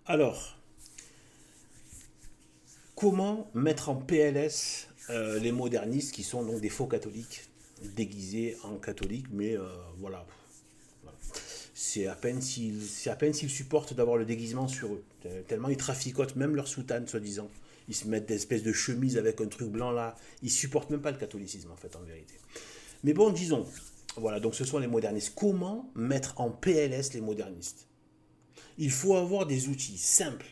Alors, comment mettre en PLS les modernistes qui sont donc des faux catholiques, déguisés en catholiques, mais voilà. Voilà. C'est à peine s'ils supportent d'avoir le déguisement sur eux. Tellement ils traficotent même leur soutane, soi-disant. Ils se mettent des espèces de chemises avec un truc blanc là. Ils supportent même pas le catholicisme, en fait, en vérité. Mais bon, disons, voilà, donc ce sont les modernistes. Comment mettre en PLS les modernistes? Il faut avoir des outils simples,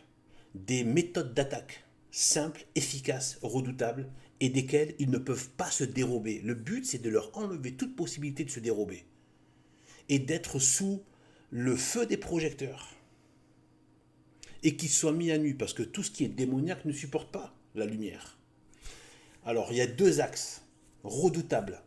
des méthodes d'attaque simples, efficaces, redoutables, et desquelles ils ne peuvent pas se dérober. Le but, c'est de leur enlever toute possibilité de se dérober et d'être sous le feu des projecteurs et qu'ils soient mis à nu parce que tout ce qui est démoniaque ne supporte pas la lumière. Alors, il y a deux axes redoutables.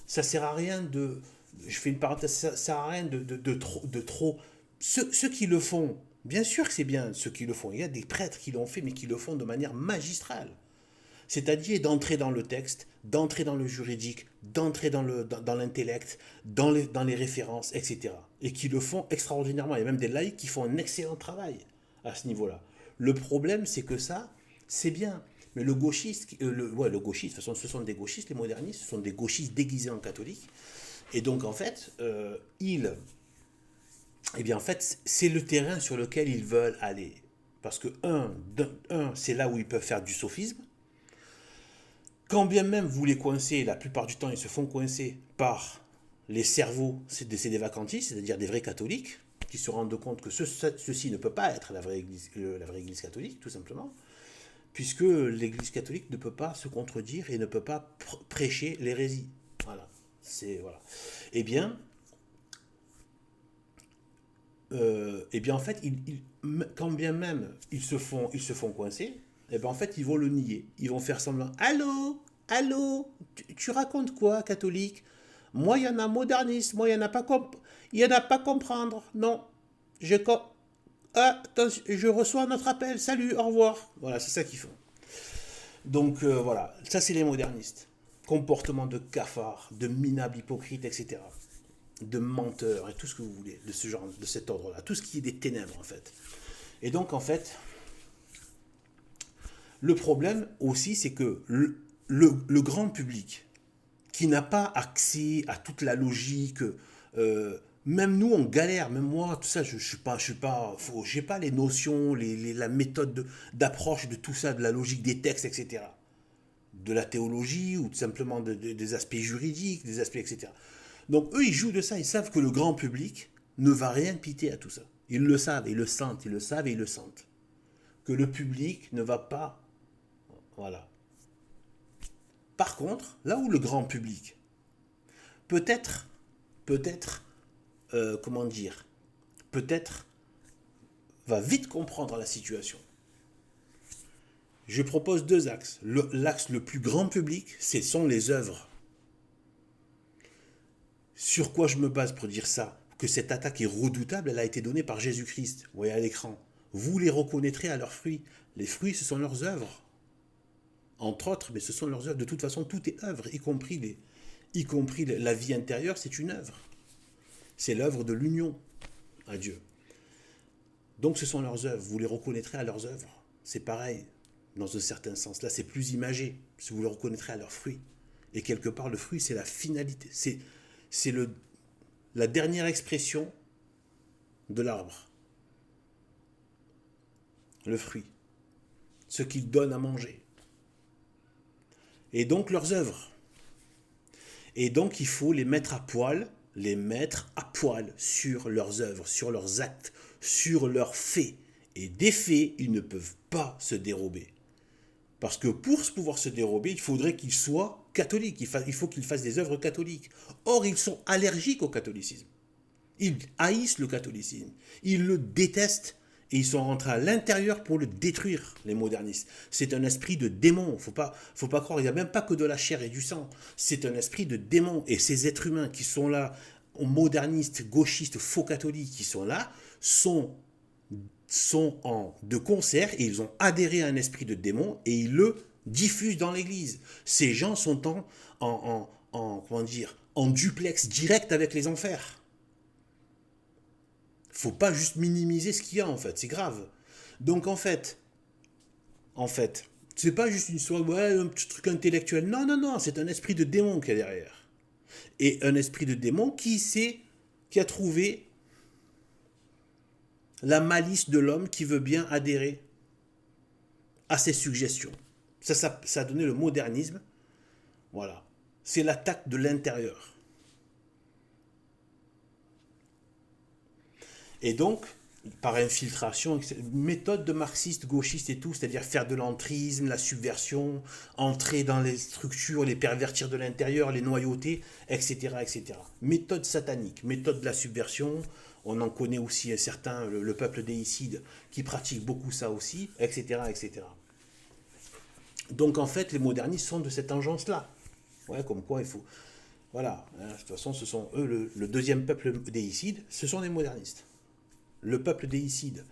Ça sert à rien de. Je fais une parenthèse, ça sert à rien de trop. Ceux qui le font, bien sûr que c'est bien ceux qui le font. Il y a des prêtres qui l'ont fait, mais qui le font de manière magistrale. C'est-à-dire d'entrer dans le texte, d'entrer dans le juridique, d'entrer dans l'intellect, dans les références, etc. Et qui le font extraordinairement. Il y a même des laïcs qui font un excellent travail à ce niveau-là. Le problème, c'est que ça, c'est bien. Mais le gauchiste, le gauchiste, de toute façon, ce sont des gauchistes, les modernistes, ce sont des gauchistes déguisés en catholiques. Et donc, en fait, eh bien, en fait, c'est le terrain sur lequel ils veulent aller. Parce que, c'est là où ils peuvent faire du sophisme. Quand bien même vous les coincez, la plupart du temps, ils se font coincer par les cerveaux c'est des vacantistes, c'est-à-dire des vrais catholiques, qui se rendent compte que ceci ne peut pas être la vraie église catholique, tout simplement, puisque l'église catholique ne peut pas se contredire et ne peut pas prêcher l'hérésie. Voilà. Voilà. Eh bien, en fait, quand bien même ils se font coincer, en fait, ils vont le nier. Ils vont faire semblant. Allô, allô, tu racontes quoi, catholique? Moi, il y en a moderniste. Moi, il y en a pas comprendre. Non, je attends, je reçois notre appel. Salut, au revoir. Voilà, c'est ça qu'ils font. Donc voilà, ça c'est les modernistes. Comportement de cafard, de minable hypocrite, etc. De menteur et tout ce que vous voulez, de ce genre, de cet ordre-là. Tout ce qui est des ténèbres, en fait. Et donc, en fait, le problème aussi, c'est que le grand public, qui n'a pas accès à toute la logique, même nous, on galère, même moi, tout ça, j'ai pas les notions, la méthode d'approche de tout ça, de la logique des textes, etc. De la théologie ou tout simplement des aspects juridiques, des aspects, etc. Donc eux, ils jouent de ça, ils savent que le grand public ne va rien piter à tout ça. Ils le savent, ils le sentent, ils le savent et ils le sentent. Que le public ne va pas... Voilà. Par contre, là où le grand public, peut-être, peut-être, comment dire, peut-être va vite comprendre la situation. Je propose deux axes. L'axe le plus grand public, ce sont les œuvres. Sur quoi je me base pour dire ça? Que cette attaque est redoutable, elle a été donnée par Jésus-Christ. Vous voyez à l'écran. Vous les reconnaîtrez à leurs fruits. Les fruits, ce sont leurs œuvres. Entre autres, mais ce sont leurs œuvres. De toute façon, tout est œuvre, y compris la vie intérieure, c'est une œuvre. C'est l'œuvre de l'union à Dieu. Donc ce sont leurs œuvres. Vous les reconnaîtrez à leurs œuvres. C'est pareil, dans un certain sens. Là, c'est plus imagé. Si vous les reconnaîtrez à leurs fruits. Et quelque part, le fruit, c'est la finalité. C'est la dernière expression de l'arbre. Le fruit. Ce qu'il donne à manger. Et donc leurs œuvres. Et donc il faut les mettre à poil sur leurs œuvres, sur leurs actes, sur leurs faits. Et des faits, ils ne peuvent pas se dérober. Parce que pour pouvoir se dérober, il faudrait qu'ils soient catholiques. Il faut qu'ils fassent des œuvres catholiques. Or, ils sont allergiques au catholicisme. Ils haïssent le catholicisme. Ils le détestent. Et ils sont rentrés à l'intérieur pour le détruire, les modernistes. C'est un esprit de démon. Faut pas croire. Il n'y a même pas que de la chair et du sang. C'est un esprit de démon. Et ces êtres humains qui sont là, modernistes, gauchistes, faux catholiques, qui sont là, sont de concert et ils ont adhéré à un esprit de démon et ils le diffusent dans l'église. Ces gens sont comment dire, en duplex direct avec les enfers. Faut pas juste minimiser ce qu'il y a en fait, c'est grave. Donc en fait, c'est pas juste une histoire, ouais, un petit truc intellectuel. Non, non, non, c'est un esprit de démon qui est derrière. Et un esprit de démon qui a trouvé la malice de l'homme qui veut bien adhérer à ses suggestions. Ça a donné le modernisme. Voilà. C'est l'attaque de l'intérieur. Et donc, par infiltration, méthode de marxiste, gauchiste et tout, c'est-à-dire faire de l'entrisme, la subversion, entrer dans les structures, les pervertir de l'intérieur, les noyauter, etc., etc. Méthode satanique, méthode de la subversion. On en connaît aussi un certain, le peuple déicide, qui pratique beaucoup ça aussi, etc., etc. Donc en fait, les modernistes sont de cette engeance-là. Ouais, comme quoi il faut. Voilà, hein, de toute façon, ce sont eux, le deuxième peuple déicide, ce sont les modernistes. Le peuple déicide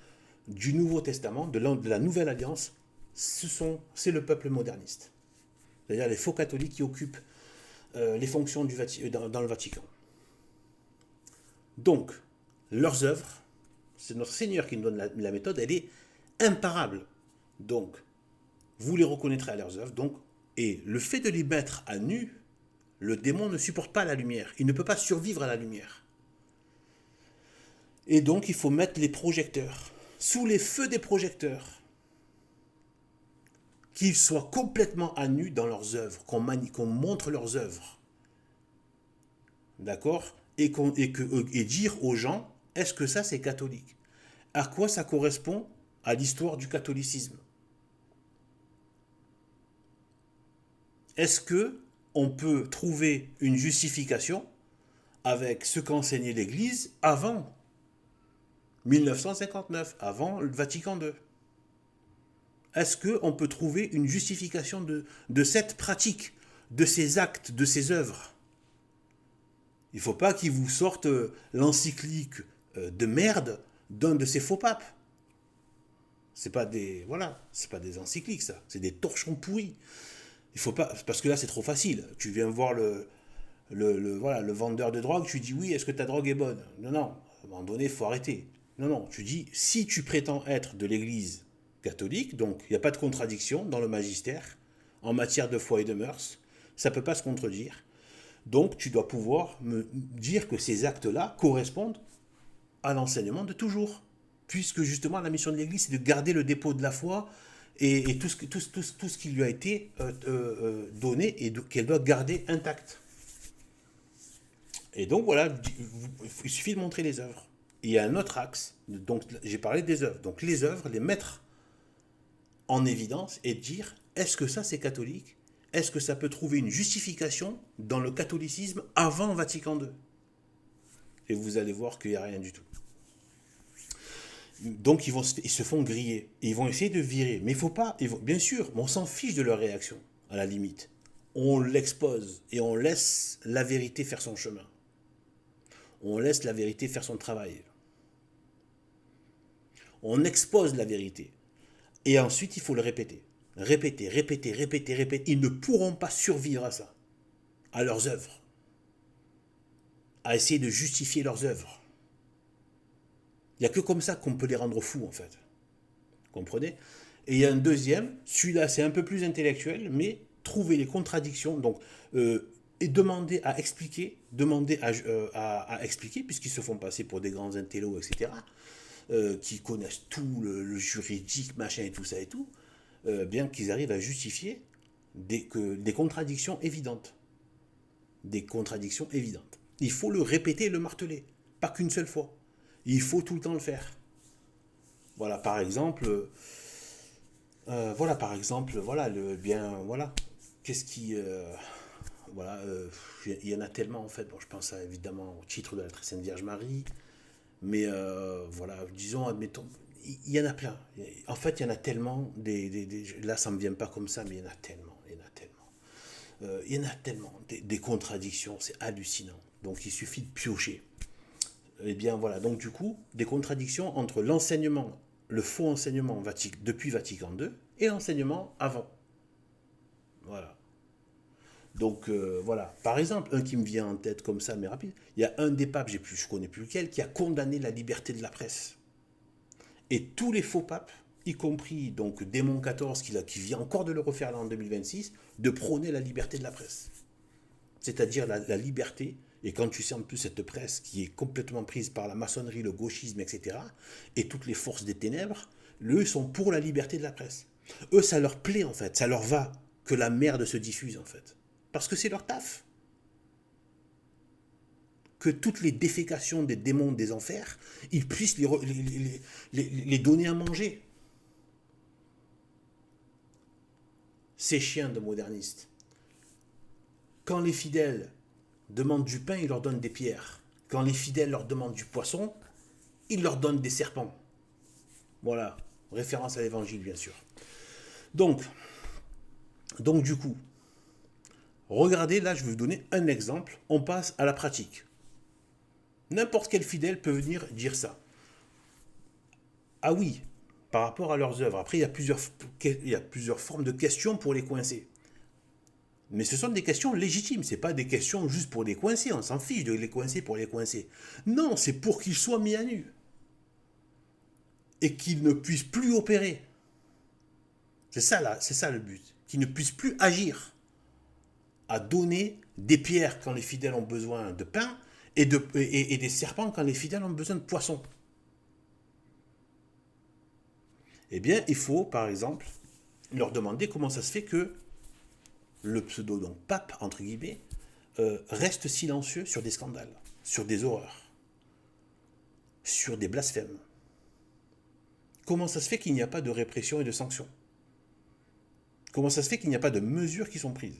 du Nouveau Testament, de la Nouvelle Alliance, c'est le peuple moderniste. C'est-à-dire les faux catholiques qui occupent les fonctions dans le Vatican. Donc, leurs œuvres, c'est notre Seigneur qui nous donne la méthode, elle est imparable. Donc, vous les reconnaîtrez à leurs œuvres. Donc, et le fait de les mettre à nu, le démon ne supporte pas la lumière. Il ne peut pas survivre à la lumière. Et donc, il faut mettre les projecteurs, sous les feux des projecteurs, qu'ils soient complètement à nu dans leurs œuvres, qu'on montre leurs œuvres. D'accord, et dire aux gens, est-ce que ça c'est catholique? À quoi ça correspond à l'histoire du catholicisme? Est-ce que on peut trouver une justification avec ce qu'enseignait l'Église avant 1959, avant le Vatican II? Est-ce qu'on peut trouver une justification de cette pratique, de ces actes, de ces œuvres? Il ne faut pas qu'ils vous sortent l'encyclique de merde d'un de ces faux papes. C'est pas des, voilà, c'est pas des encycliques ça, c'est des torchons pourris. Il faut pas, parce que là c'est trop facile. Tu viens voir voilà, le vendeur de drogue, tu dis oui, est-ce que ta drogue est bonne? Non, non, à un moment donné, il faut arrêter. Non, non, tu dis, si tu prétends être de l'Église catholique, donc il n'y a pas de contradiction dans le magistère, en matière de foi et de mœurs, ça ne peut pas se contredire. Donc tu dois pouvoir me dire que ces actes-là correspondent à l'enseignement de toujours. Puisque justement la mission de l'Église, c'est de garder le dépôt de la foi et tout ce qui lui a été donné et qu'elle doit garder intact. Et donc voilà, il suffit de montrer les œuvres. Et il y a un autre axe, donc j'ai parlé des œuvres. Donc les œuvres, les mettre en évidence et dire, est-ce que ça c'est catholique? Est-ce que ça peut trouver une justification dans le catholicisme avant Vatican II? Et vous allez voir qu'il n'y a rien du tout. Donc ils se font griller. Et ils vont essayer de virer. Mais il faut pas. Bien sûr, on s'en fiche de leur réaction, à la limite. On l'expose et on laisse la vérité faire son chemin. On laisse la vérité faire son travail. On expose la vérité. Et ensuite, il faut le répéter. Répéter, répéter, répéter, répéter. Ils ne pourront pas survivre à ça, à leurs œuvres, à essayer de justifier leurs œuvres. Il n'y a que comme ça qu'on peut les rendre fous, en fait. Comprenez? Et il y a un deuxième, celui-là c'est un peu plus intellectuel, mais trouver les contradictions, donc, et demander à expliquer, puisqu'ils se font passer pour des grands intellos, etc., qui connaissent tout le juridique, machin et tout ça et tout, bien qu'ils arrivent à justifier des contradictions évidentes. Des contradictions évidentes. Il faut le répéter et le marteler, pas qu'une seule fois. Il faut tout le temps le faire. Voilà, par exemple, voilà, voilà. Qu'est-ce qui, voilà, il y en a tellement en fait. Bon, je pense évidemment au titre de la Très Sainte Vierge Marie, mais voilà, disons, admettons, il y en a plein. En fait, il y en a tellement. Là, ça me vient pas comme ça, mais il y en a tellement, il y en a tellement. Il y en a tellement des contradictions, c'est hallucinant. Donc, il suffit de piocher. Eh bien, voilà. Donc, du coup, des contradictions entre l'enseignement, le faux enseignement depuis Vatican II et l'enseignement avant. Voilà. Donc voilà, par exemple, un qui me vient en tête comme ça, mais rapide, il y a un des papes, je connais plus lequel, qui a condamné la liberté de la presse. Et tous les faux papes, y compris donc Démon 14, qui vient encore de le refaire là en 2026, de prôner la liberté de la presse. C'est-à-dire la liberté, et quand tu sais en plus cette presse qui est complètement prise par la maçonnerie, le gauchisme, etc., et toutes les forces des ténèbres, eux sont pour la liberté de la presse. Eux, ça leur plaît en fait, ça leur va que la merde se diffuse en fait. Parce que c'est leur taf. Que toutes les défécations des démons des enfers, ils puissent les donner à manger. Ces chiens de modernistes. Quand les fidèles demandent du pain, ils leur donnent des pierres. Quand les fidèles leur demandent du poisson, ils leur donnent des serpents. Voilà, référence à l'évangile bien sûr. Donc du coup, regardez, là je vais vous donner un exemple, on passe à la pratique. N'importe quel fidèle peut venir dire ça. Ah oui, par rapport à leurs œuvres. Après, il y a plusieurs formes de questions pour les coincer. Mais ce sont des questions légitimes, ce n'est pas des questions juste pour les coincer, on s'en fiche de les coincer pour les coincer. Non, c'est pour qu'ils soient mis à nu. Et qu'ils ne puissent plus opérer. C'est ça le but. Qu'ils ne puissent plus agir. À donner des pierres quand les fidèles ont besoin de pain et des serpents quand les fidèles ont besoin de poissons. Eh bien, il faut, par exemple, leur demander comment ça se fait que le pseudo, donc pape, entre guillemets, reste silencieux sur des scandales, sur des horreurs, sur des blasphèmes. Comment ça se fait qu'il n'y a pas de répression et de sanctions? Comment ça se fait qu'il n'y a pas de mesures qui sont prises?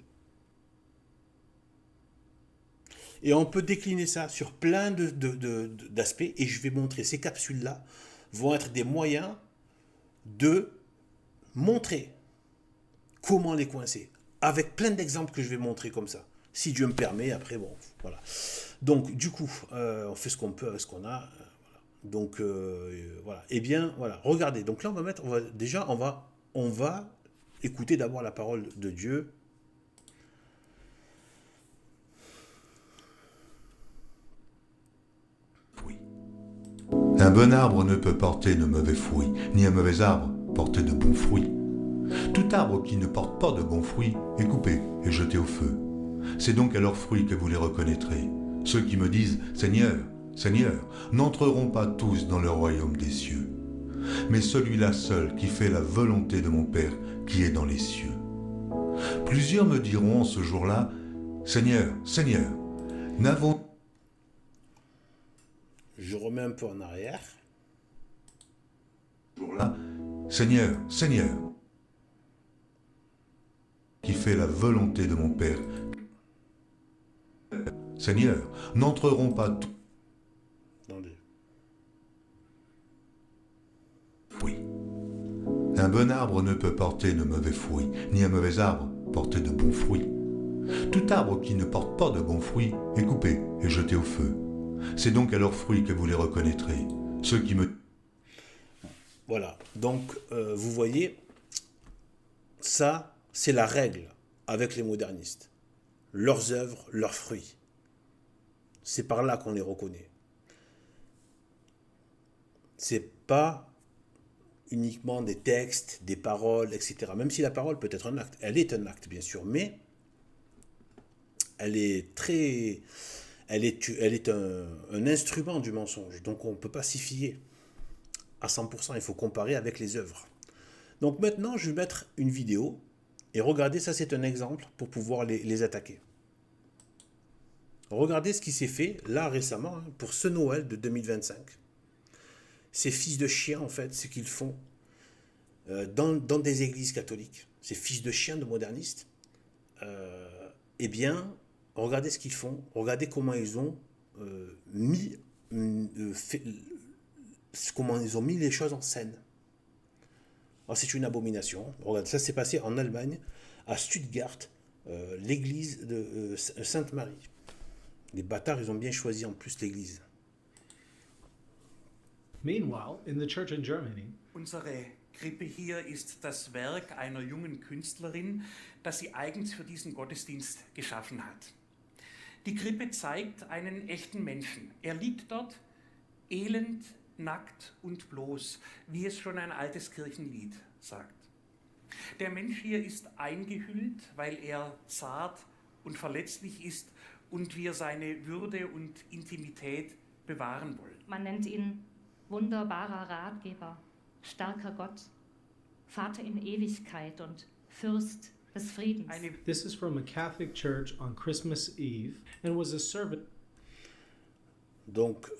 Et on peut décliner ça sur plein d'aspects, et je vais montrer, ces capsules-là vont être des moyens de montrer comment les coincer, avec plein d'exemples que je vais montrer comme ça. Si Dieu me permet, après, bon, voilà. Donc, du coup, on fait ce qu'on peut avec ce qu'on a. Voilà. Donc, voilà. Eh bien, voilà, regardez. Donc là, on va écouter d'abord la parole de Dieu. Un bon arbre ne peut porter de mauvais fruits, ni un mauvais arbre porter de bons fruits. Tout arbre qui ne porte pas de bons fruits est coupé et jeté au feu. C'est donc à leurs fruits que vous les reconnaîtrez. Ceux qui me disent « Seigneur, Seigneur » n'entreront pas tous dans le royaume des cieux, mais celui-là seul qui fait la volonté de mon Père qui est dans les cieux. Plusieurs me diront en ce jour-là « Seigneur, Seigneur, n'avons Je remets un peu en arrière. jour-là, Seigneur, Seigneur, qui fait la volonté de mon Père. Seigneur, n'entreront pas tous. Attendez. Oui. Un bon arbre ne peut porter de mauvais fruits, ni un mauvais arbre porter de bons fruits. Tout arbre qui ne porte pas de bons fruits est coupé et jeté au feu. C'est donc à leurs fruits que vous les reconnaîtrez. Ceux qui me... Voilà. Donc, vous voyez, ça, c'est la règle avec les modernistes. Leurs œuvres, leurs fruits. C'est par là qu'on les reconnaît. C'est pas uniquement des textes, des paroles, etc. Même si la parole peut être un acte. Elle est un acte, bien sûr, mais elle est un instrument du mensonge. Donc on ne peut pas s'y fier à 100%. Il faut comparer avec les œuvres. Donc maintenant, je vais mettre une vidéo. Et regardez, ça c'est un exemple pour pouvoir les attaquer. Regardez ce qui s'est fait là récemment, pour ce Noël de 2025. Ces fils de chiens, en fait, ce qu'ils font dans des églises catholiques, ces fils de chiens de modernistes, eh bien, regardez ce qu'ils font, regardez comment ils ont comment ils ont mis les choses en scène. Alors, c'est une abomination. Regardez, ça s'est passé en Allemagne, à Stuttgart, l'église de Sainte-Marie. Les bâtards, ils ont bien choisi en plus l'église. Meanwhile, in the church in Germany, Unsere Krippe hier ist das Werk einer jungen Künstlerin, das sie eigens für diesen Gottesdienst geschaffen hat. Die Krippe zeigt einen echten Menschen. Er liegt dort, elend, nackt und bloß, wie es schon ein altes Kirchenlied sagt. Der Mensch hier ist eingehüllt, weil er zart und verletzlich ist und wir seine Würde und Intimität bewahren wollen. Man nennt ihn wunderbarer Ratgeber, starker Gott, Vater in Ewigkeit und Fürst des Friedens. This is from a Catholic church on Christmas Eve and was a servant. Donc,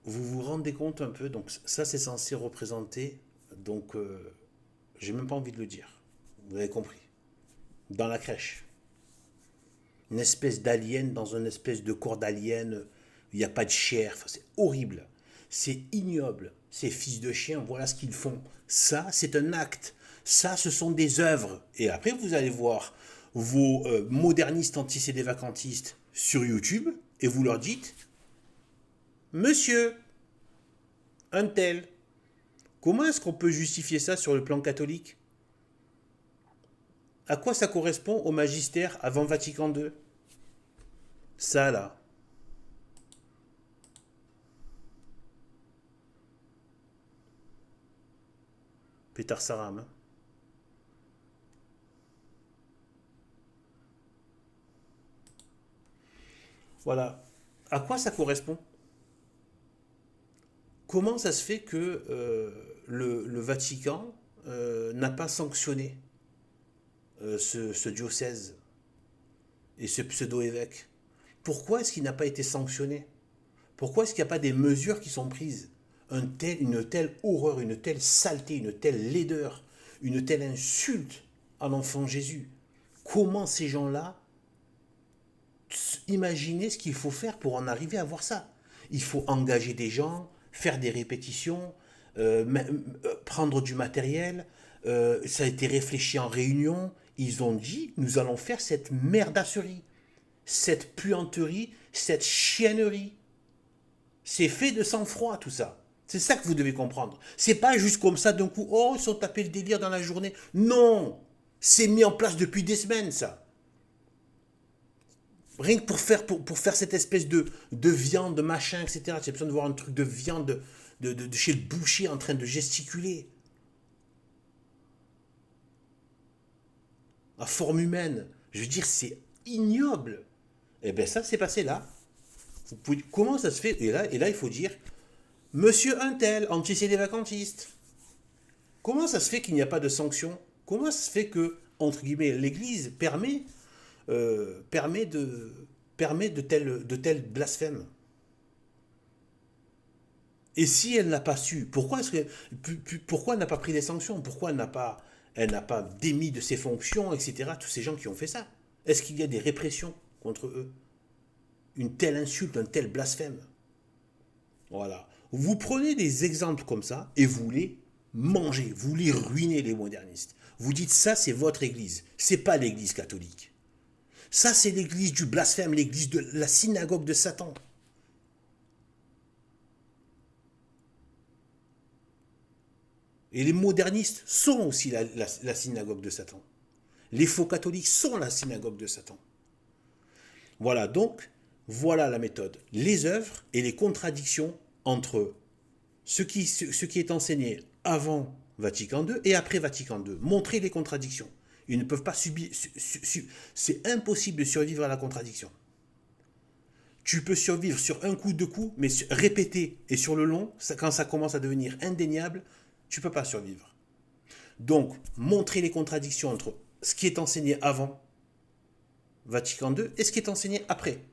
vous vous rendez compte un peu, donc ça c'est censé représenter, donc j'ai même pas envie de le dire, vous avez compris, dans la crèche. Une espèce d'alien dans une espèce de corps d'alien, il n'y a pas de chair, enfin, c'est horrible, c'est ignoble, ces fils de chiens, voilà ce qu'ils font. Ça, c'est un acte, ça, ce sont des œuvres. Et après, vous allez voir vos modernistes anti-CD-vacantistes sur YouTube et vous leur dites « Monsieur, un tel, comment est-ce qu'on peut justifier ça sur le plan catholique ? À quoi ça correspond au magistère avant Vatican II ? Ça, là. » Peter Saram. Hein. Voilà. À quoi ça correspond ? Comment ça se fait que le Vatican n'a pas sanctionné ce diocèse et ce pseudo-évêque ? Pourquoi est-ce qu'il n'a pas été sanctionné ? Pourquoi est-ce qu'il n'y a pas des mesures qui sont prises ? Une telle horreur, une telle saleté, une telle laideur, une telle insulte à l'enfant Jésus. Comment ces gens-là, imaginez ce qu'il faut faire pour en arriver à voir ça. Il faut engager des gens, faire des répétitions, prendre du matériel. Ça a été réfléchi en réunion. Ils ont dit, nous allons faire cette merdasserie, cette puanterie, cette chiennerie. C'est fait de sang-froid tout ça. C'est ça que vous devez comprendre. C'est pas juste comme ça d'un coup, oh, ils sont tapés le délire dans la journée. Non, c'est mis en place depuis des semaines, ça. Rien que pour faire cette espèce de viande, de machin, etc. J'ai besoin de voir un truc de viande de chez le boucher en train de gesticuler. À forme humaine. Je veux dire, c'est ignoble. Eh bien, ça s'est passé là. Comment ça se fait ? Et là, il faut dire... Monsieur Untel, anti-CD-vacantiste. Comment ça se fait qu'il n'y a pas de sanction ? Comment ça se fait que, entre guillemets, l'Église permet de tels blasphèmes ? Et si elle n'a pas su, pourquoi elle n'a pas pris des sanctions ? Pourquoi elle n'a pas démis de ses fonctions, etc. Tous ces gens qui ont fait ça. Est-ce qu'il y a des répressions contre eux ? Une telle insulte, un tel blasphème. Voilà. Vous prenez des exemples comme ça et vous les mangez, vous les ruinez les modernistes. Vous dites ça c'est votre église, c'est pas l'église catholique. Ça c'est l'église du blasphème, l'église de la synagogue de Satan. Et les modernistes sont aussi la synagogue de Satan. Les faux catholiques sont la synagogue de Satan. Voilà donc, voilà la méthode. Les œuvres et les contradictions entre ce qui est enseigné avant Vatican II et après Vatican II. Montrer les contradictions. Ils ne peuvent pas subir... C'est impossible de survivre à la contradiction. Tu peux survivre sur un coup, deux coups, mais répéter et sur le long, quand ça commence à devenir indéniable, tu ne peux pas survivre. Donc, montrer les contradictions entre ce qui est enseigné avant Vatican II et ce qui est enseigné après.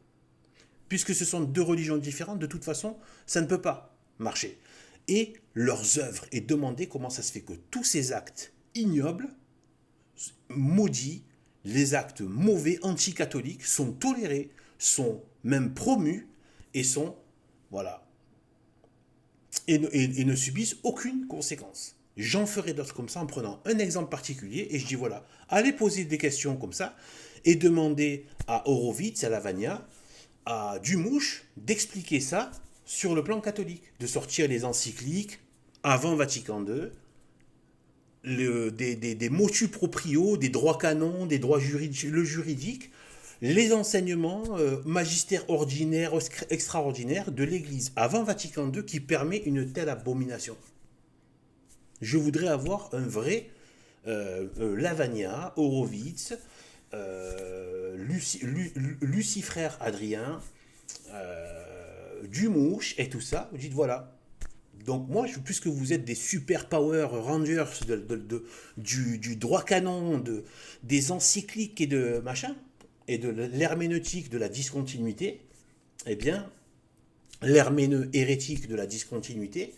Puisque ce sont deux religions différentes, de toute façon, ça ne peut pas marcher. Et leurs œuvres, et demander comment ça se fait que tous ces actes ignobles, maudits, les actes mauvais, anticatholiques, sont tolérés, sont même promus, et sont, voilà, et ne subissent aucune conséquence. J'en ferai d'autres comme ça en prenant un exemple particulier, et je dis voilà, allez poser des questions comme ça, et demander à Horowitz, à Lavagna, à Dumouche d'expliquer ça sur le plan catholique, de sortir les encycliques avant Vatican II, des motu proprio, des droits canons, des droits juridiques, le juridique, les enseignements magistères ordinaires, extraordinaires de l'Église avant Vatican II qui permet une telle abomination. Je voudrais avoir un vrai Lavagna, Horowitz, Lucifrère Adrien, Dumouche et tout ça. Vous dites voilà. Donc moi, puisque vous êtes des super power rangers du droit canon, des encycliques et de machin, et de l'herméneutique de la discontinuité, eh bien, l'herméneux hérétique de la discontinuité,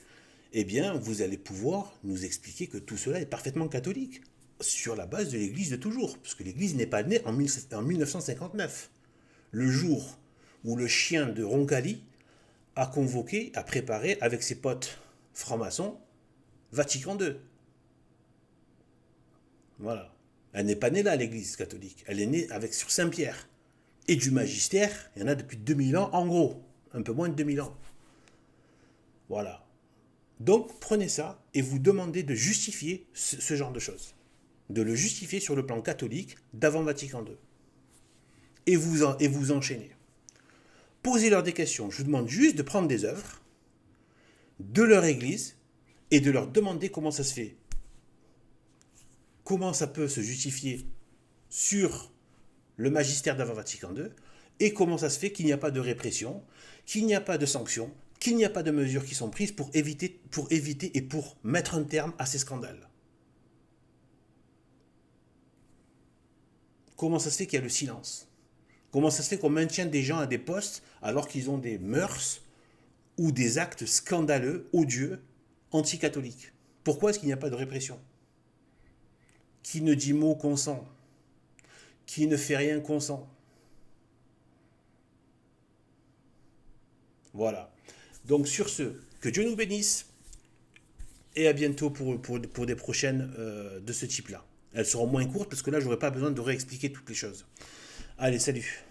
eh bien, vous allez pouvoir nous expliquer que tout cela est parfaitement catholique, sur la base de l'Église de toujours, parce que l'Église n'est pas née en 1959, le jour où le chien de Roncalli a convoqué, a préparé avec ses potes francs-maçons Vatican II. Voilà. Elle n'est pas née là, l'Église catholique. Elle est née sur Saint-Pierre. Et du magistère, il y en a depuis 2000 ans, en gros. Un peu moins de 2000 ans. Voilà. Donc, prenez ça et vous demandez de justifier ce genre de choses. De le justifier sur le plan catholique d'avant Vatican II. Et vous enchaînez. Posez-leur des questions. Je vous demande juste de prendre des œuvres de leur Église et de leur demander comment ça se fait. Comment ça peut se justifier sur le magistère d'avant Vatican II et comment ça se fait qu'il n'y a pas de répression, qu'il n'y a pas de sanctions, qu'il n'y a pas de mesures qui sont prises pour éviter et pour mettre un terme à ces scandales. Comment ça se fait qu'il y a le silence? Comment ça se fait qu'on maintient des gens à des postes alors qu'ils ont des mœurs ou des actes scandaleux, odieux, anticatholiques? Pourquoi est-ce qu'il n'y a pas de répression? Qui ne dit mot consent? Qui ne fait rien consent? Voilà. Donc sur ce, que Dieu nous bénisse et à bientôt pour des prochaines de ce type-là. Elles seront moins courtes parce que là, je n'aurai pas besoin de réexpliquer toutes les choses. Allez, salut!